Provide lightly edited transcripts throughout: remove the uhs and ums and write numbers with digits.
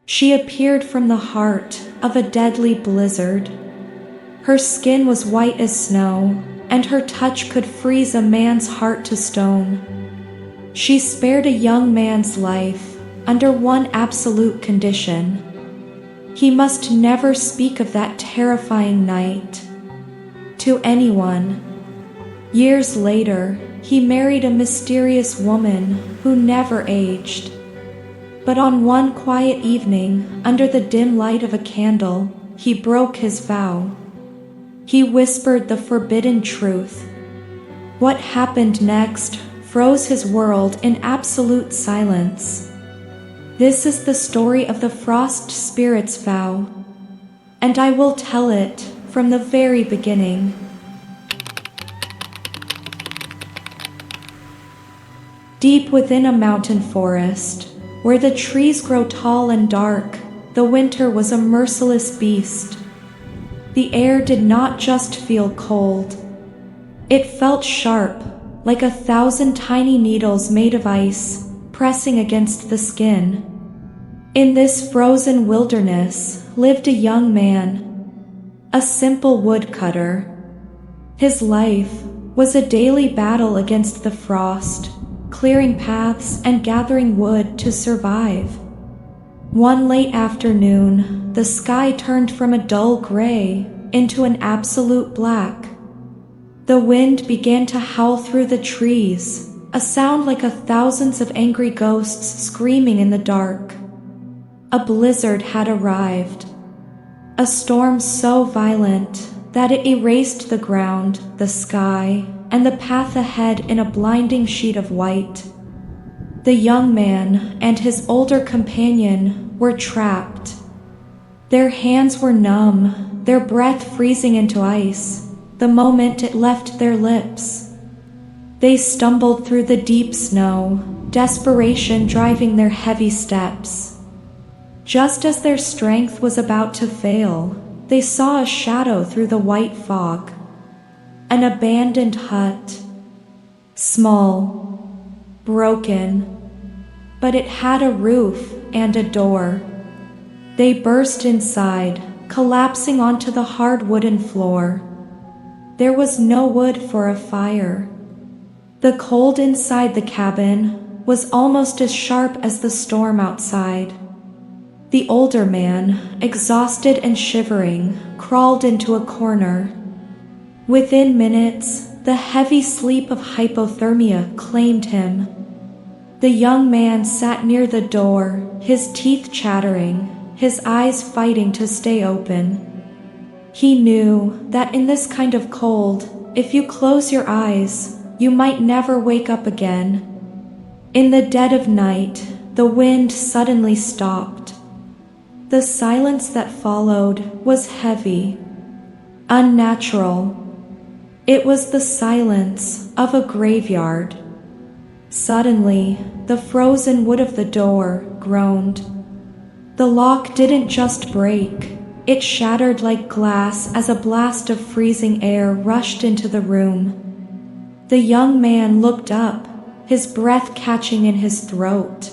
She appeared from the heart of a deadly blizzard. Her skin was white as snow, and her touch could freeze a man's heart to stone. She spared a young man's life under one absolute condition. He must never speak of that terrifying night to anyone. Years later, he married a mysterious woman who never aged. But on one quiet evening, under the dim light of a candle, he broke his vow. He whispered the forbidden truth. What happened next froze his world in absolute silence. This is the story of the frost spirit's vow, and I will tell it from the very beginning. Deep within a mountain forest, where the trees grow tall and dark, the winter was a merciless beast. The air did not just feel cold. It felt sharp, like 1,000 tiny needles made of ice, pressing against the skin. In this frozen wilderness lived a young man, a simple woodcutter. His life was a daily battle against the frost, clearing paths and gathering wood to survive. One late afternoon, the sky turned from a dull gray into an absolute black. The wind began to howl through the trees, a sound like thousands of angry ghosts screaming in the dark. A blizzard had arrived, a storm so violent that it erased the ground, the sky, and the path ahead in a blinding sheet of white. The young man and his older companion were trapped. Their hands were numb, their breath freezing into ice the moment it left their lips. They stumbled through the deep snow, desperation driving their heavy steps. Just as their strength was about to fail, they saw a shadow through the white fog. An abandoned hut. Small, broken, but it had a roof and a door. They burst inside, collapsing onto the hard wooden floor. There was no wood for a fire. The cold inside the cabin was almost as sharp as the storm outside. The older man, exhausted and shivering, crawled into a corner. Within minutes, the heavy sleep of hypothermia claimed him. The young man sat near the door, his teeth chattering, his eyes fighting to stay open. He knew that in this kind of cold, if you close your eyes, you might never wake up again. In the dead of night, the wind suddenly stopped. The silence that followed was heavy, unnatural. It was the silence of a graveyard. Suddenly, the frozen wood of the door groaned. The lock didn't just break, it shattered like glass as a blast of freezing air rushed into the room. The young man looked up, his breath catching in his throat.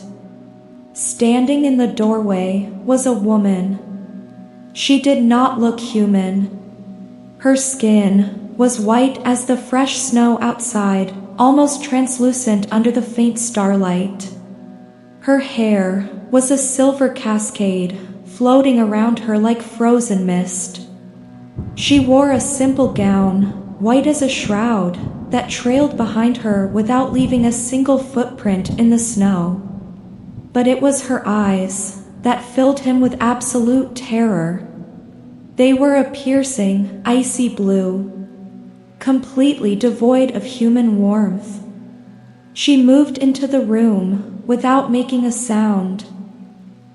Standing in the doorway was a woman. She did not look human. Her skin was white as the fresh snow outside, almost translucent under the faint starlight. Her hair was a silver cascade, floating around her like frozen mist. She wore a simple gown, white as a shroud, that trailed behind her without leaving a single footprint in the snow. But it was her eyes that filled him with absolute terror. They were a piercing, icy blue, completely devoid of human warmth. She moved into the room without making a sound.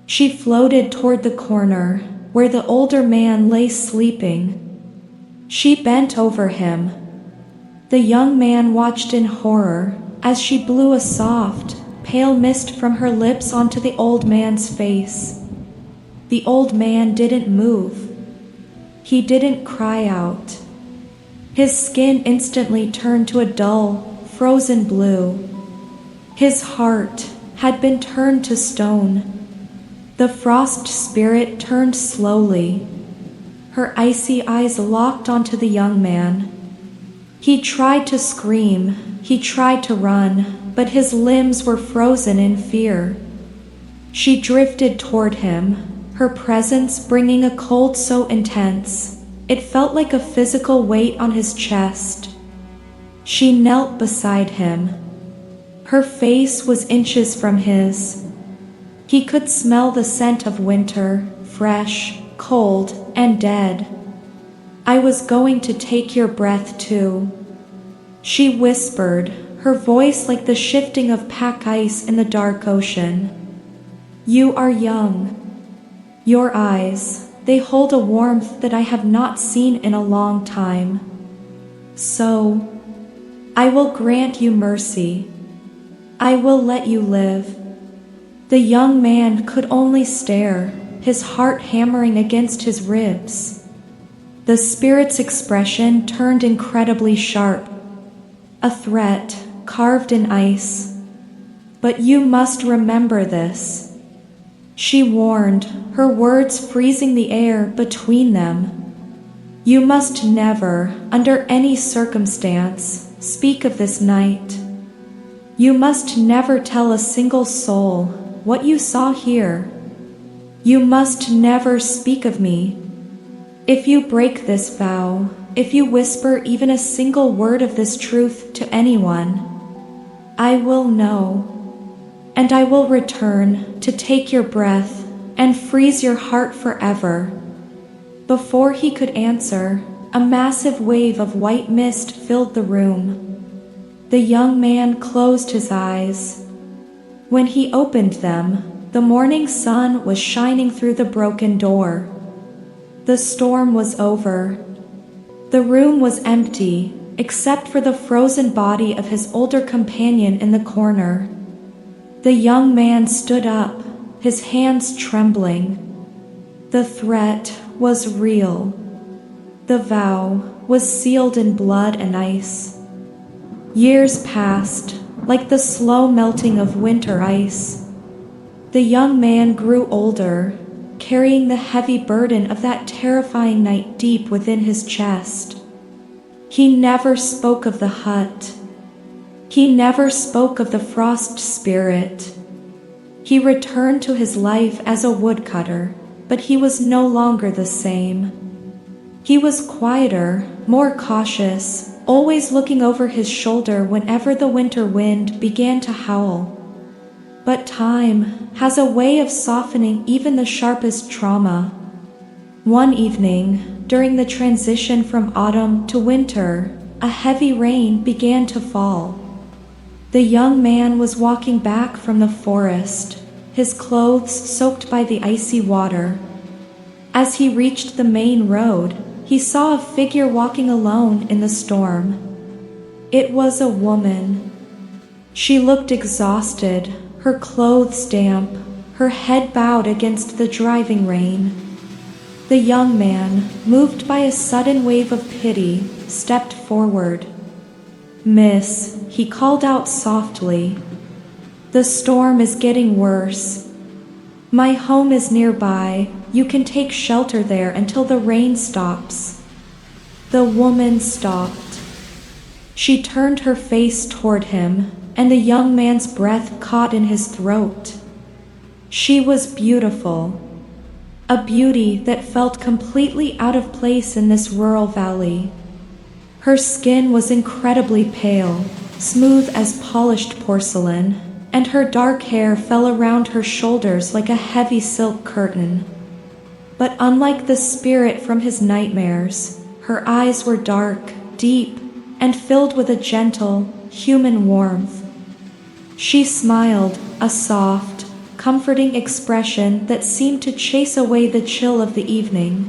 She floated toward the corner where the older man lay sleeping. She bent over him. The young man watched in horror as she blew a soft, pale mist from her lips onto the old man's face. The old man didn't move. He didn't cry out. His skin instantly turned to a dull, frozen blue. His heart had been turned to stone. The frost spirit turned slowly. Her icy eyes locked onto the young man. He tried to scream, he tried to run, but his limbs were frozen in fear. She drifted toward him, her presence bringing a cold so intense, it felt like a physical weight on his chest. She knelt beside him. Her face was inches from his. He could smell the scent of winter, fresh, cold, and dead. I was going to take your breath too. She whispered, her voice like the shifting of pack ice in the dark ocean. You are young. Your eyes, they hold a warmth that I have not seen in a long time. So, I will grant you mercy. I will let you live. The young man could only stare, his heart hammering against his ribs. The spirit's expression turned incredibly sharp. A threat, carved in ice. But you must remember this. She warned, her words freezing the air between them. You must never, under any circumstance, speak of this night. You must never tell a single soul what you saw here. You must never speak of me. If you break this vow, if you whisper even a single word of this truth to anyone, I will know. And I will return to take your breath and freeze your heart forever. Before he could answer, a massive wave of white mist filled the room. The young man closed his eyes. When he opened them, the morning sun was shining through the broken door. The storm was over. The room was empty, except for the frozen body of his older companion in the corner. The young man stood up, his hands trembling. The threat was real. The vow was sealed in blood and ice. Years passed, like the slow melting of winter ice. The young man grew older, carrying the heavy burden of that terrifying night deep within his chest. He never spoke of the hut. He never spoke of the frost spirit. He returned to his life as a woodcutter, but he was no longer the same. He was quieter, more cautious, always looking over his shoulder whenever the winter wind began to howl. But time has a way of softening even the sharpest trauma. One evening, during the transition from autumn to winter, a heavy rain began to fall. The young man was walking back from the forest, his clothes soaked by the icy water. As he reached the main road, he saw a figure walking alone in the storm. It was a woman. She looked exhausted, her clothes damp, her head bowed against the driving rain. The young man, moved by a sudden wave of pity, stepped forward. Miss, he called out softly. The storm is getting worse. My home is nearby. You can take shelter there until the rain stops. The woman stopped. She turned her face toward him, and the young man's breath caught in his throat. She was beautiful. A beauty that felt completely out of place in this rural valley. Her skin was incredibly pale, smooth as polished porcelain, and her dark hair fell around her shoulders like a heavy silk curtain. But unlike the spirit from his nightmares, her eyes were dark, deep, and filled with a gentle, human warmth. She smiled, a soft, comforting expression that seemed to chase away the chill of the evening.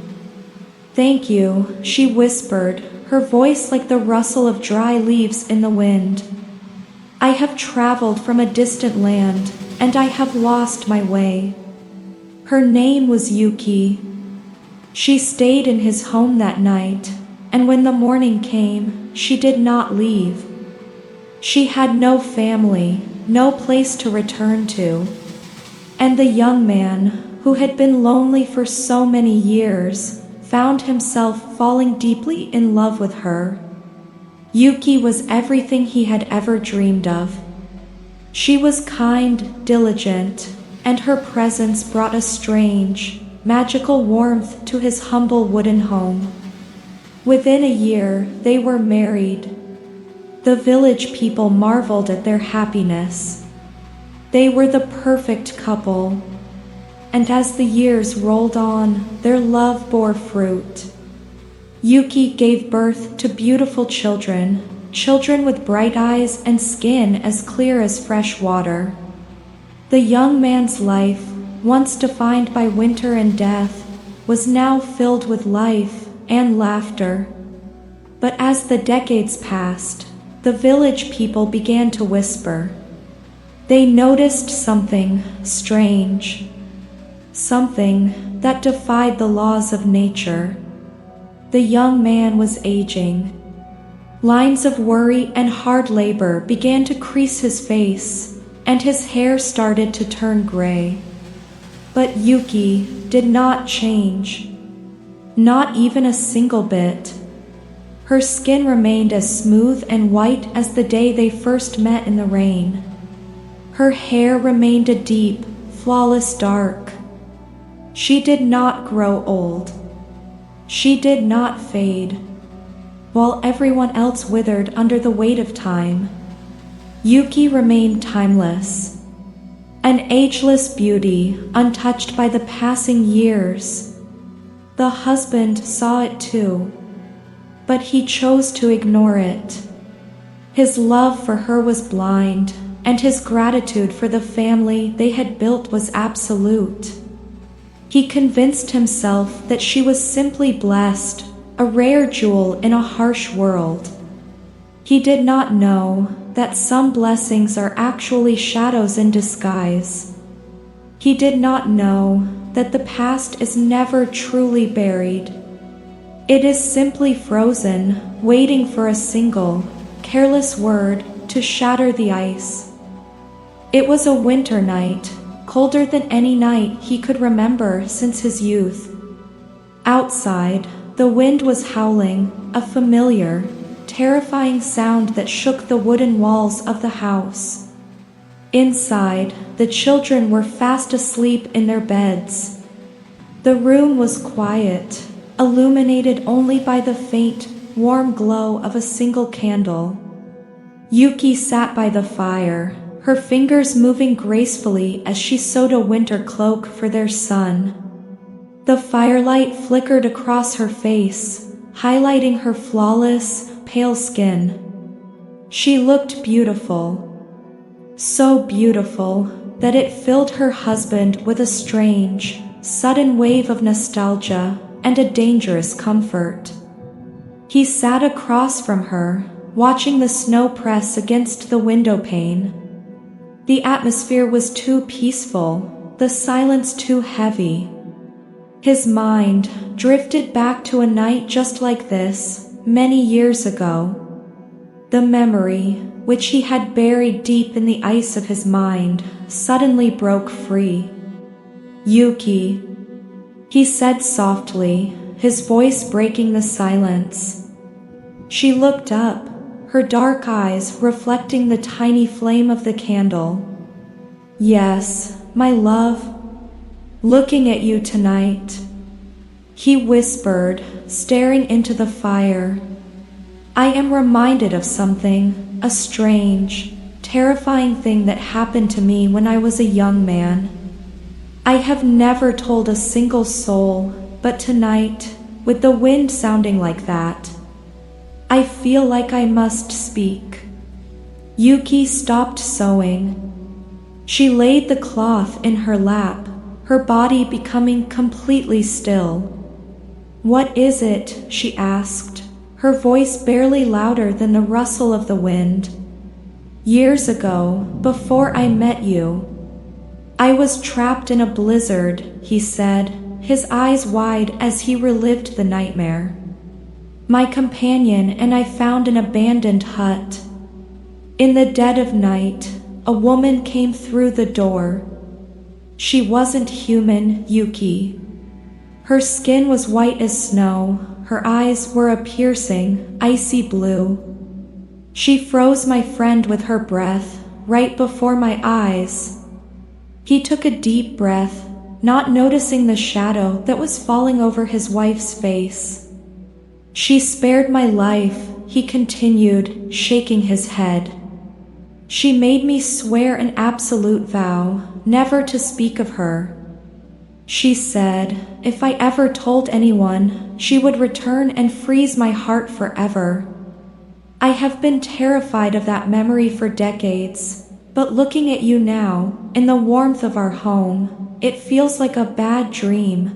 Thank you, she whispered, her voice like the rustle of dry leaves in the wind. I have traveled from a distant land, and I have lost my way. Her name was Yuki. She stayed in his home that night, and when the morning came, she did not leave. She had no family, no place to return to. And the young man, who had been lonely for so many years, found himself falling deeply in love with her. Yuki was everything he had ever dreamed of. She was kind, diligent, and her presence brought a strange, magical warmth to his humble wooden home. Within a year, they were married. The village people marveled at their happiness. They were the perfect couple. And as the years rolled on, their love bore fruit. Yuki gave birth to beautiful children, children with bright eyes and skin as clear as fresh water. The young man's life, once defined by winter and death, was now filled with life and laughter. But as the decades passed, the village people began to whisper. They noticed something strange, something that defied the laws of nature. The young man was aging. Lines of worry and hard labor began to crease his face, and his hair started to turn gray. But Yuki did not change. Not even a single bit. Her skin remained as smooth and white as the day they first met in the rain. Her hair remained a deep, flawless dark. She did not grow old. She did not fade. While everyone else withered under the weight of time, Yuki remained timeless. An ageless beauty, untouched by the passing years. The husband saw it too, but he chose to ignore it. His love for her was blind, and his gratitude for the family they had built was absolute. He convinced himself that she was simply blessed, a rare jewel in a harsh world. He did not know that some blessings are actually shadows in disguise. He did not know that the past is never truly buried. It is simply frozen, waiting for a single, careless word to shatter the ice. It was a winter night, colder than any night he could remember since his youth. Outside, the wind was howling, a familiar, terrifying sound that shook the wooden walls of the house. Inside, the children were fast asleep in their beds. The room was quiet, illuminated only by the faint, warm glow of a single candle. Yuki sat by the fire, her fingers moving gracefully as she sewed a winter cloak for their son. The firelight flickered across her face, highlighting her flawless, pale skin. She looked beautiful. So beautiful that it filled her husband with a strange, sudden wave of nostalgia and a dangerous comfort. He sat across from her, watching the snow press against the window pane. The atmosphere was too peaceful, the silence too heavy. His mind drifted back to a night just like this, many years ago. The memory, which he had buried deep in the ice of his mind, suddenly broke free. "Yuki," he said softly, his voice breaking the silence. She looked up, her dark eyes reflecting the tiny flame of the candle. "Yes, my love. Looking at you tonight," he whispered, staring into the fire. "I am reminded of something, a strange, terrifying thing that happened to me when I was a young man. I have never told a single soul, but tonight, with the wind sounding like that, I feel like I must speak." Yuki stopped sewing. She laid the cloth in her lap, her body becoming completely still. "What is it?" she asked, her voice barely louder than the rustle of the wind. "Years ago, before I met you, I was trapped in a blizzard," he said, his eyes wide as he relived the nightmare. "My companion and I found an abandoned hut. In the dead of night, a woman came through the door. She wasn't human, Yuki. Her skin was white as snow, her eyes were a piercing, icy blue. She froze my friend with her breath, right before my eyes. He took a deep breath, not noticing the shadow that was falling over his wife's face. She spared my life, he continued, shaking his head. She made me swear an absolute vow, never to speak of her. She said, if I ever told anyone, she would return and freeze my heart forever. I have been terrified of that memory for decades, but looking at you now, in the warmth of our home, it feels like a bad dream.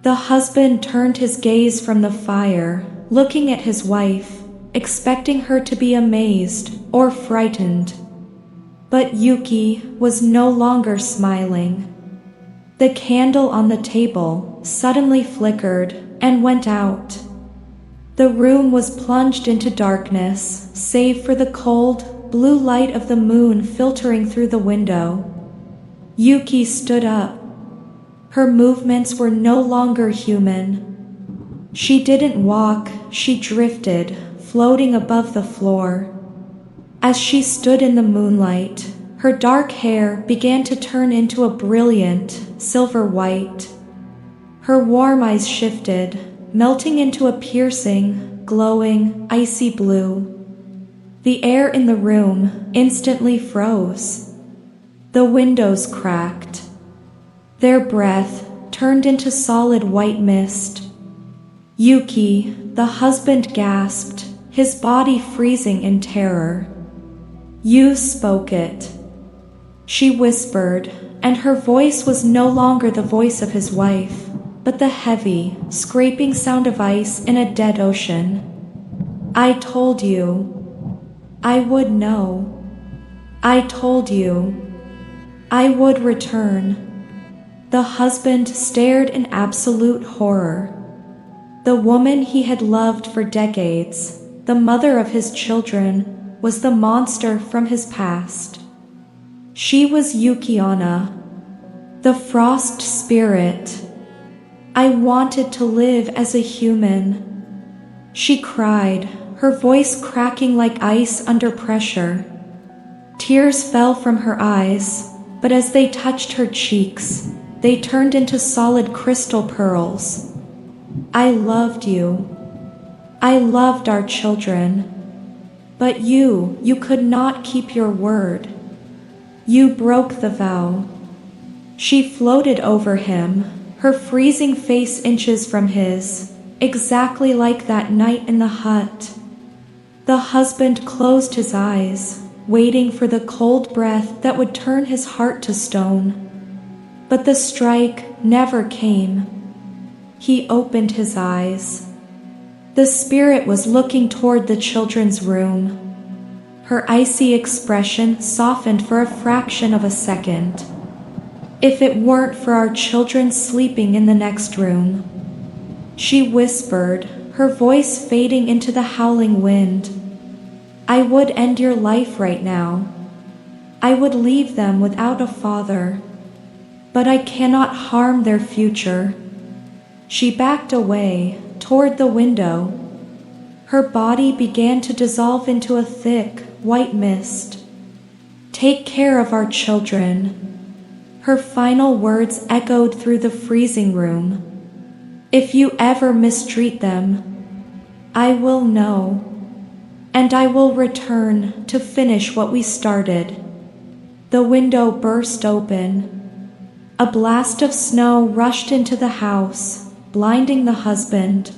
The husband turned his gaze from the fire, looking at his wife, expecting her to be amazed or frightened. But Yuki was no longer smiling. The candle on the table suddenly flickered and went out. The room was plunged into darkness, save for the cold, blue light of the moon filtering through the window. Yuki stood up. Her movements were no longer human. She didn't walk, she drifted, floating above the floor. As she stood in the moonlight, her dark hair began to turn into a brilliant, silver white. Her warm eyes shifted, melting into a piercing, glowing, icy blue. The air in the room instantly froze. The windows cracked. Their breath turned into solid white mist. Yuki, the husband, gasped, his body freezing in terror. You spoke it. She whispered, and her voice was no longer the voice of his wife, but the heavy, scraping sound of ice in a dead ocean. I told you. I would know. I told you. I would return. The husband stared in absolute horror. The woman he had loved for decades, the mother of his children, was the monster from his past. She was Yukiana, the frost spirit. I wanted to live as a human. She cried, her voice cracking like ice under pressure. Tears fell from her eyes, but as they touched her cheeks, they turned into solid crystal pearls. I loved you. I loved our children. But you could not keep your word. You broke the vow. She floated over him, her freezing face inches from his, exactly like that night in the hut. The husband closed his eyes, waiting for the cold breath that would turn his heart to stone. But the strike never came. He opened his eyes. The spirit was looking toward the children's room. Her icy expression softened for a fraction of a second. If it weren't for our children sleeping in the next room, she whispered, her voice fading into the howling wind, I would end your life right now. I would leave them without a father. But I cannot harm their future. She backed away, toward the window. Her body began to dissolve into a thick, white mist. Take care of our children. Her final words echoed through the freezing room. If you ever mistreat them, I will know. And I will return to finish what we started. The window burst open. A blast of snow rushed into the house, blinding the husband.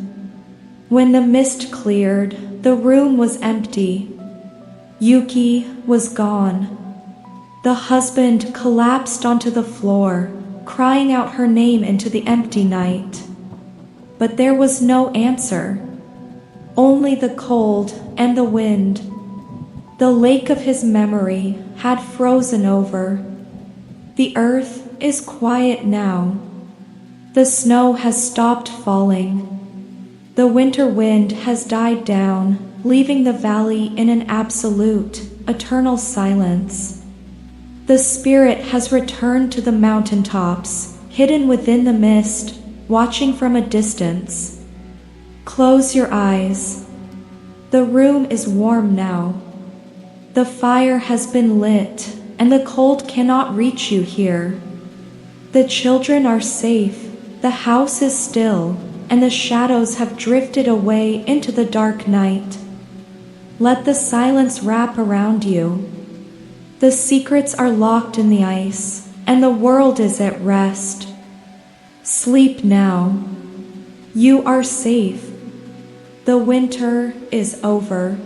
When the mist cleared, the room was empty. Yuki was gone. The husband collapsed onto the floor, crying out her name into the empty night. But there was no answer. Only the cold and the wind. The lake of his memory had frozen over. The earth is quiet now. The snow has stopped falling. The winter wind has died down, leaving the valley in an absolute, eternal silence. The spirit has returned to the mountaintops, hidden within the mist, watching from a distance. Close your eyes. The room is warm now. The fire has been lit, and the cold cannot reach you here. The children are safe, the house is still, and the shadows have drifted away into the dark night. Let the silence wrap around you. The secrets are locked in the ice, and the world is at rest. Sleep now. You are safe. The winter is over.